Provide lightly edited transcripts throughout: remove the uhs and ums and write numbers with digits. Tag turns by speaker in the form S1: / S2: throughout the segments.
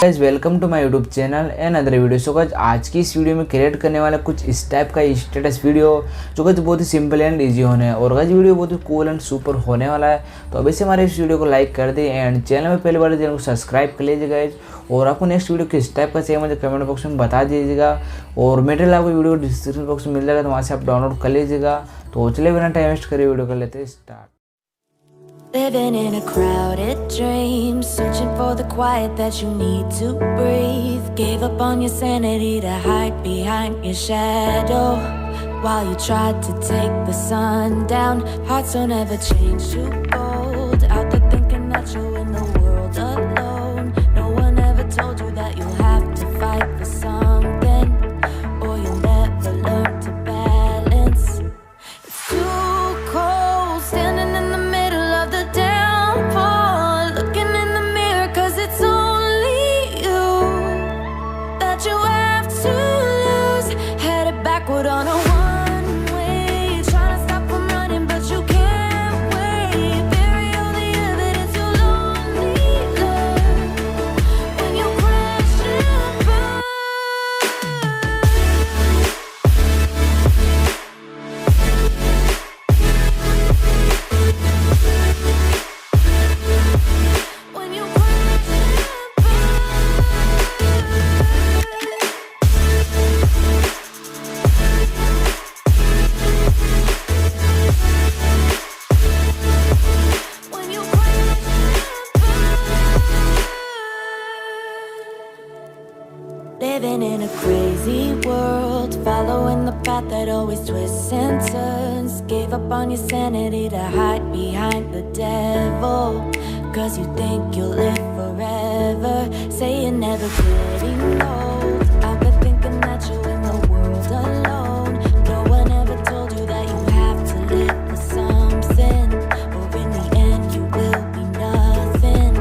S1: Guys welcome to my YouTube channel and other video. So guys आज की इस video में क्रिएट करने वाला कुछ इस टाइप का स्टेटस वीडियो जो गाइस बहुत ही सिंपल एंड इजी होने है और गाइस वीडियो बहुत ही कूल एंड सुपर होने वाला है। तो अभी से हमारे इस वीडियो को लाइक कर दें एंड चैनल में पहले बार चैनल को सब्सक्राइब कर लीजिएगा गाइस। और आपको नेक्स्ट वीडियो किस टाइप का चाहिए मुझे कमेंट बॉक्स में बता दीजिएगा और मटेरियल आपको वीडियो डिस्क्रिप्शन बॉक्स में मिल जाएगा, तो वहाँ से आप डाउनलोड कर लीजिएगा। तो चलिए बिना टाइम वेस्ट करे वीडियो कर लेते हैं start.
S2: Living in a crowded dream, searching for the quiet that you need to breathe. Gave up on your sanity to hide behind your shadow, while you tried to take the sun down. Hearts don't ever change to gold, out there thinking that you're in the world alone. No one ever told you that you'll have to fight for something, or you'll never learn to balance. It's too cold standing in the middle of the downpour, looking in the mirror cause it's only you that you have to lose. Headed backward on a one-way, trying to stop from running but you can't wait. Bury all the evidence, you'll only learn when you crash and burn. When you crash and burn. When you crash and burn. Living in a crazy world, following the path that always twists and turns. Gave up on your sanity to hide behind the devil, cause you think you'll live forever. Say you're never getting old, out there thinking that you're in the world alone. No one ever told you that you have to live for something, or in the end you will be nothing.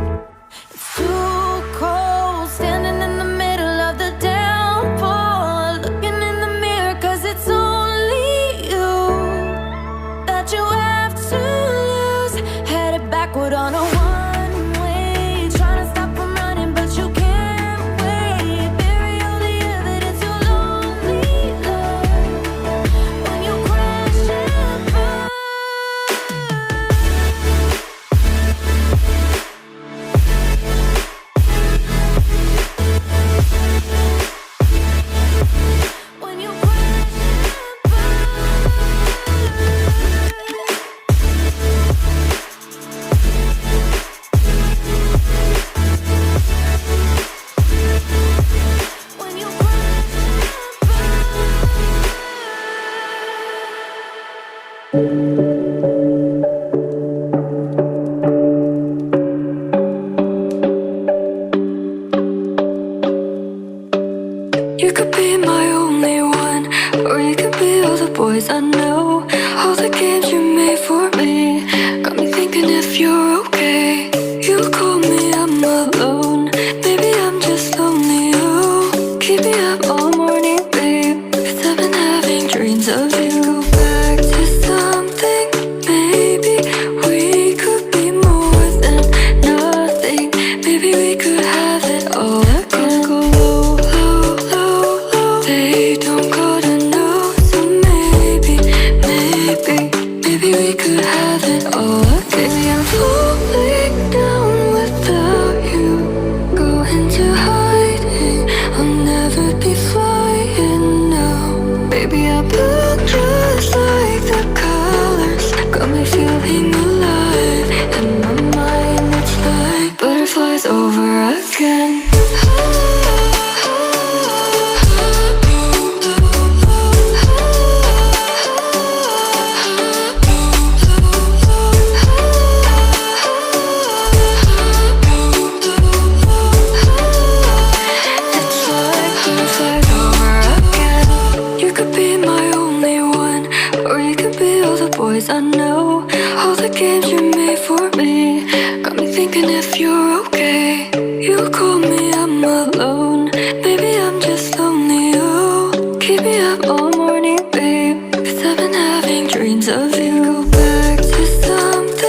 S2: It's too cold standing in the middle of the downpour, looking in the mirror cause it's only you that you have to lose. Headed backward on a one-way, trying to stop from running but you can't wait. Bury all the evidence, you'll only learn when you crash and burn. When you crash and burn. When you crash and burn.
S3: You could be my only one, or you could be all the boys I know. All the games you made for me got me thinking if you're okay. You call me, I'm alone. Maybe I'm just lonely. Oh, keep me up all morning, babe, 'cause I've been having dreams of you. Go back to something, maybe we could be more than nothing. Maybe we could have it all. I can't go low, low, low, low. They don't gotta know, so maybe, maybe, maybe we could have it all. Maybe I'm falling down without you, going to hiding. I'll never be flying now. Baby, I look just like the colors, got me feeling alive. In my mind, it's like butterflies over again. It's like butterflies over again. You could be my only one, or you could be all the boys I know. All the games you made for me got me thinking if you're okay. You call me, I'm alone. Maybe I'm just lonely. Oh, keep me up all morning, babe, 'cause I've been having dreams of you. Go back to something.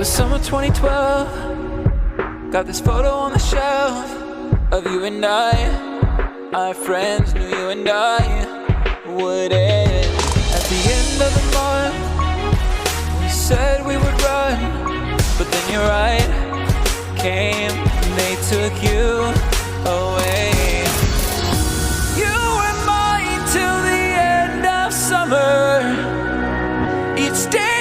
S4: was summer 2012. Got this photo on the shelf of you and I. Our friends knew you and I would end. At the end of the month, we said we would run, but then your right came and they took you away. You were mine till the end of summer. Each day